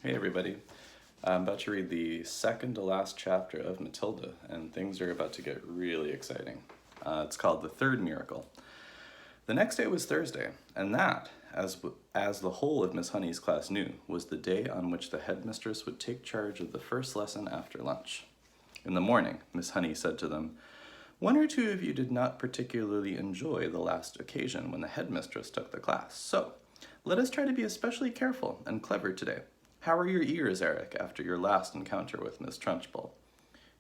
Hey everybody. I'm about to read the second to last chapter of Matilda, and things are about to get really exciting. It's called The Third Miracle. The next day was Thursday, and that, as the whole of Miss Honey's class knew, was the day on which the headmistress would take charge of the first lesson after lunch. In the morning, Miss Honey said to them, "One or two of you did not particularly enjoy the last occasion when the headmistress took the class, so let us try to be especially careful and clever today. How are your ears, Eric, after your last encounter with Miss Trunchbull?"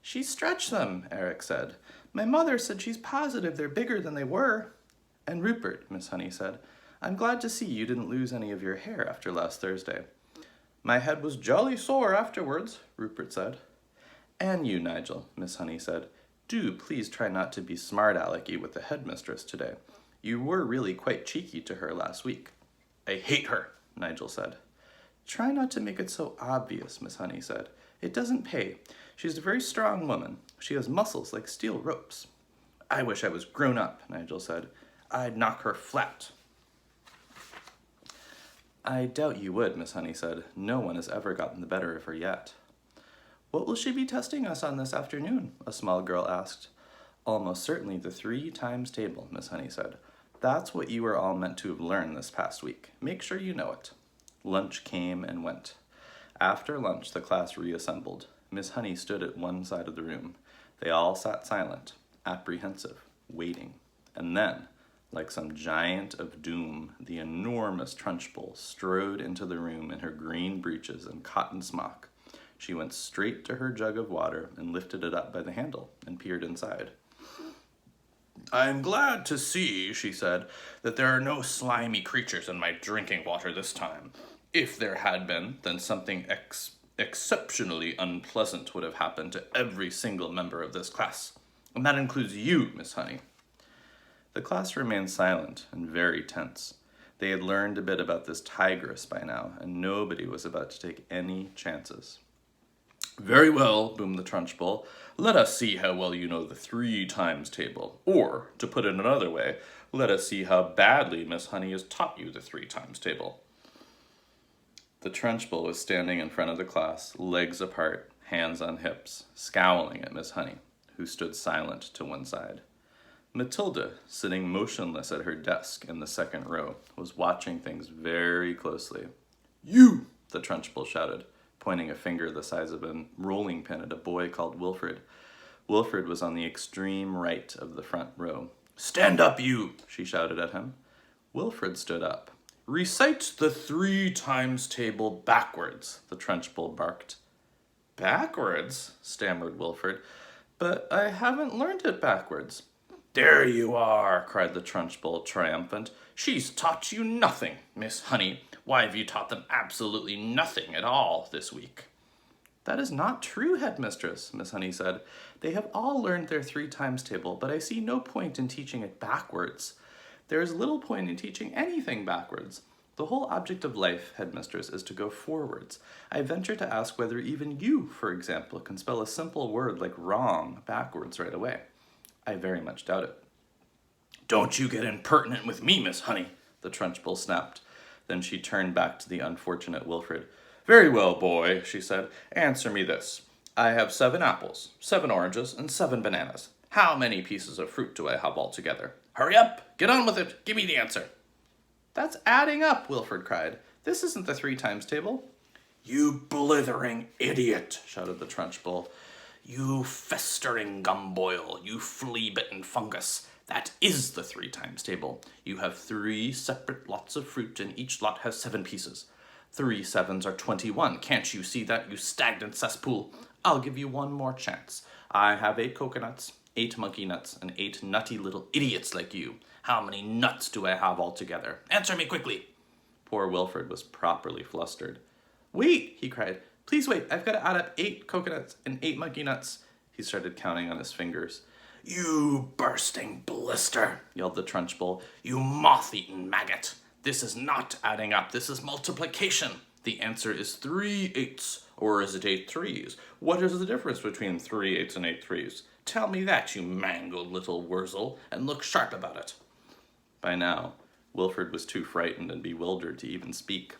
"She stretched them," Eric said. "My mother said she's positive they're bigger than they were." "And Rupert," Miss Honey said, "I'm glad to see you didn't lose any of your hair after last Thursday." "My head was jolly sore afterwards," Rupert said. "And you, Nigel," Miss Honey said, "do please try not to be smart-alecky with the headmistress today. You were really quite cheeky to her last week." "I hate her," Nigel said. "Try not to make it so obvious," Miss Honey said. "It doesn't pay. She's a very strong woman. She has muscles like steel ropes." "I wish I was grown up," Nigel said. "I'd knock her flat." "I doubt you would," Miss Honey said. "No one has ever gotten the better of her yet." "What will she be testing us on this afternoon?" a small girl asked. "Almost certainly the 3 times table," Miss Honey said. "That's what you are all meant to have learned this past week. Make sure you know it." Lunch came and went. After lunch, the class reassembled. Miss Honey stood at one side of the room. They all sat silent, apprehensive, waiting. And then, like some giant of doom, the enormous Trunchbull strode into the room in her green breeches and cotton smock. She went straight to her jug of water and lifted it up by the handle and peered inside. "I am glad to see," she said, "that there are no slimy creatures in my drinking water this time. If there had been, then something exceptionally unpleasant would have happened to every single member of this class. And that includes you, Miss Honey." The class remained silent and very tense. They had learned a bit about this tigress by now, and nobody was about to take any chances. "Very well," boomed the Trunchbull. "Let us see how well you know the 3 times table. Or, to put it another way, let us see how badly Miss Honey has taught you the 3 times table." The Trunchbull was standing in front of the class, legs apart, hands on hips, scowling at Miss Honey, who stood silent to one side. Matilda, sitting motionless at her desk in the second row, was watching things very closely. "You!" the Trunchbull shouted, pointing a finger the size of a rolling pin at a boy called Wilfred. Wilfred was on the extreme right of the front row. "Stand up, you!" she shouted at him. Wilfred stood up. "Recite the 3 times table backwards," the Trunchbull barked. "Backwards?" stammered Wilfred. "But I haven't learned it backwards." "There you are," cried the Trunchbull, triumphant. "She's taught you nothing, Miss Honey. Why have you taught them absolutely nothing at all this week?" "That is not true, headmistress," Miss Honey said. "They have all learned their 3 times table, but I see no point in teaching it backwards. There is little point in teaching anything backwards. The whole object of life, headmistress, is to go forwards. I venture to ask whether even you, for example, can spell a simple word like wrong backwards right away. I very much doubt it." "Don't you get impertinent with me, Miss Honey," the Trunchbull snapped. Then she turned back to the unfortunate Wilfred. "Very well, boy," she said. "Answer me this. I have 7 apples, 7 oranges, and 7 bananas. How many pieces of fruit do I have altogether? Hurry up! Get on with it! Give me the answer!" "That's adding up," Wilfred cried. "This isn't the 3 times table." "You blithering idiot!" shouted the Trunchbull. "You festering gumboil, you flea-bitten fungus. That is the 3 times table. You have 3 separate lots of fruit, and each lot has 7 pieces. 3 sevens are 21. Can't you see that, you stagnant cesspool? I'll give you one more chance. I have 8 coconuts, 8 monkey nuts, and 8 nutty little idiots like you. How many nuts do I have altogether? Answer me quickly." Poor Wilfred was properly flustered. "Wait," he cried. "Please wait. I've got to add up 8 coconuts and 8 monkey nuts." He started counting on his fingers. "You bursting blister," yelled the Trunchbull. "You moth-eaten maggot. This is not adding up. This is multiplication. The answer is 3 eighths. Or is it 8 threes? What is the difference between 3 eighths and 8 threes? Tell me that, you mangled little wurzel, and look sharp about it." By now, Wilfred was too frightened and bewildered to even speak.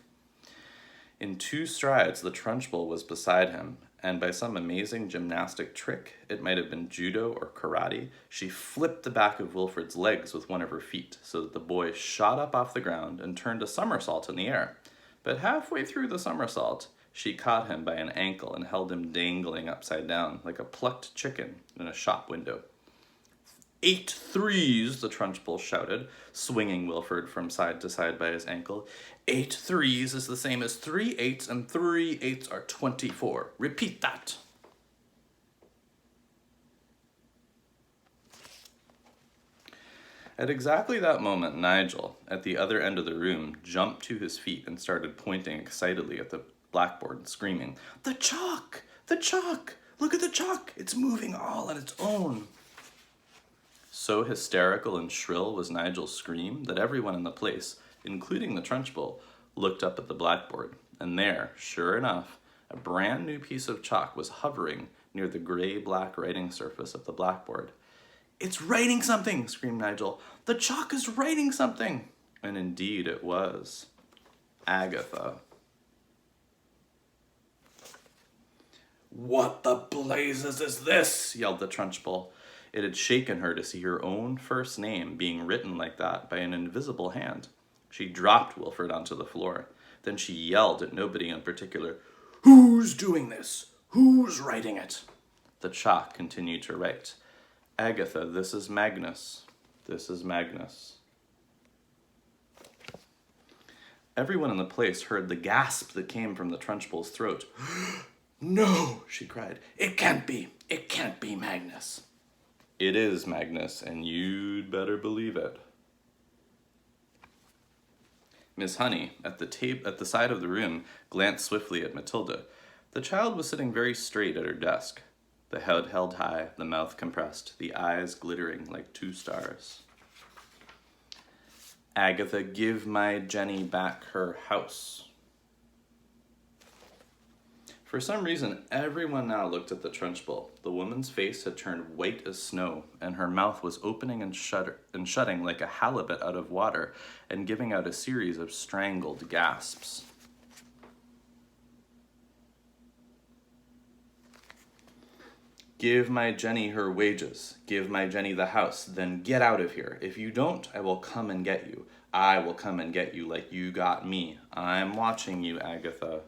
In 2 strides, the Trunchbull was beside him, and by some amazing gymnastic trick, it might have been judo or karate, she flipped the back of Wilfred's legs with one of her feet, so that the boy shot up off the ground and turned a somersault in the air. But halfway through the somersault, she caught him by an ankle and held him dangling upside down, like a plucked chicken in a shop window. 8 threes, the Trunchbull shouted, swinging Wilfred from side to side by his ankle. 8 threes is the same as 3 eights, and 3 eights are 24. Repeat that. At exactly that moment, Nigel, at the other end of the room, jumped to his feet and started pointing excitedly at the blackboard, screaming, "The chalk! The chalk! Look at the chalk! It's moving all on its own!" So hysterical and shrill was Nigel's scream that everyone in the place, including the Trunchbull, looked up at the blackboard, and there, sure enough, a brand new piece of chalk was hovering near the gray-black writing surface of the blackboard. "It's writing something!" screamed Nigel. "The chalk is writing something!" And indeed it was. Agatha. "What the blazes is this?" yelled the Trunchbull. It had shaken her to see her own first name being written like that by an invisible hand. She dropped Wilfred onto the floor. Then she yelled at nobody in particular, "Who's doing this? Who's writing it?" The chalk continued to write, "Agatha, this is Magnus. This is Magnus." Everyone in the place heard the gasp that came from the Trunchbull's throat. "No," she cried. "It can't be. It can't be Magnus." "It is Magnus, and you'd better believe it." Miss Honey, at the side of the room, glanced swiftly at Matilda. The child was sitting very straight at her desk, the head held high, the mouth compressed, the eyes glittering like 2 stars. "Agatha, give my Jenny back her house." For some reason, everyone now looked at the Trunchbull. The woman's face had turned white as snow, and her mouth was opening and shutting like a halibut out of water, and giving out a series of strangled gasps. "Give my Jenny her wages. Give my Jenny the house. Then get out of here. If you don't, I will come and get you. I will come and get you like you got me. I'm watching you, Agatha."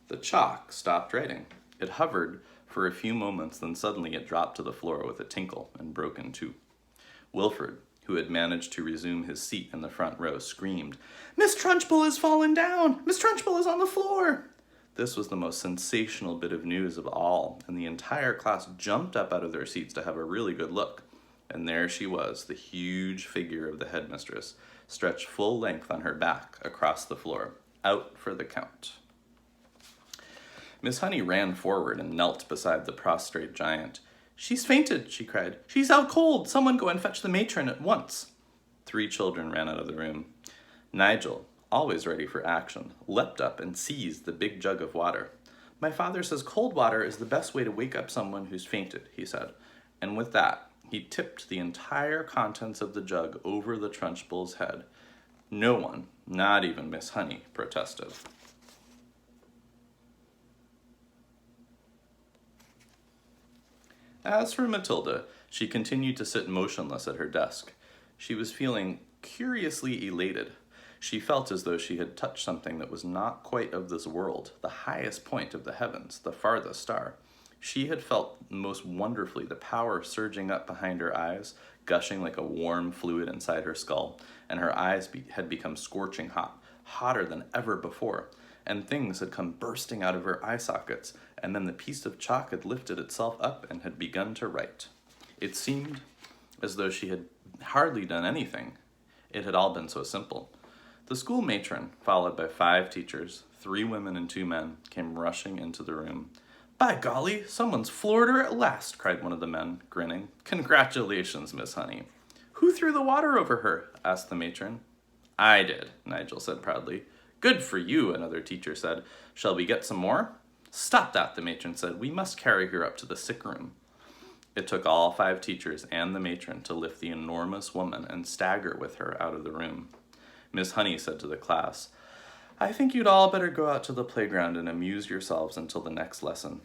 The chalk stopped writing. It hovered for a few moments, then suddenly it dropped to the floor with a tinkle and broke in 2. Wilfred, who had managed to resume his seat in the front row, screamed, "Miss Trunchbull has fallen down! Miss Trunchbull is on the floor!" This was the most sensational bit of news of all, and the entire class jumped up out of their seats to have a really good look. And there she was, the huge figure of the headmistress, stretched full length on her back across the floor, out for the count. Miss Honey ran forward and knelt beside the prostrate giant. "She's fainted," she cried. "She's out cold. Someone go and fetch the matron at once." 3 children ran out of the room. Nigel, always ready for action, leapt up and seized the big jug of water. "My father says cold water is the best way to wake up someone who's fainted," he said. And with that, he tipped the entire contents of the jug over the Trunchbull's head. No one, not even Miss Honey, protested. As for Matilda, she continued to sit motionless at her desk. She was feeling curiously elated. She felt as though she had touched something that was not quite of this world, the highest point of the heavens, the farthest star. She had felt most wonderfully the power surging up behind her eyes, gushing like a warm fluid inside her skull, and her eyes had become scorching hot, hotter than ever before, and things had come bursting out of her eye sockets, and then the piece of chalk had lifted itself up and had begun to write. It seemed as though she had hardly done anything. It had all been so simple. The school matron, followed by 5 teachers, 3 women and 2 men, came rushing into the room. "By golly, someone's floored her at last," cried one of the men, grinning. "Congratulations, Miss Honey." "Who threw the water over her?" asked the matron. "I did," Nigel said proudly. "Good for you," another teacher said. "Shall we get some more?" "Stop that," the matron said. "We must carry her up to the sick room." It took all 5 teachers and the matron to lift the enormous woman and stagger with her out of the room. Miss Honey said to the class, "I think you'd all better go out to the playground and amuse yourselves until the next lesson."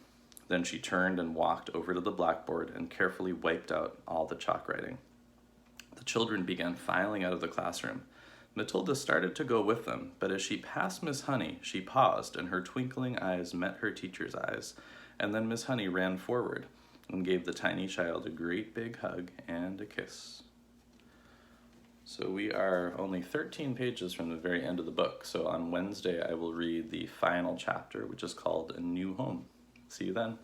Then she turned and walked over to the blackboard and carefully wiped out all the chalk writing. The children began filing out of the classroom. Matilda started to go with them, but as she passed Miss Honey, she paused and her twinkling eyes met her teacher's eyes, and then Miss Honey ran forward and gave the tiny child a great big hug and a kiss. So we are only 13 pages from the very end of the book, so on Wednesday I will read the final chapter, which is called A New Home. See you then.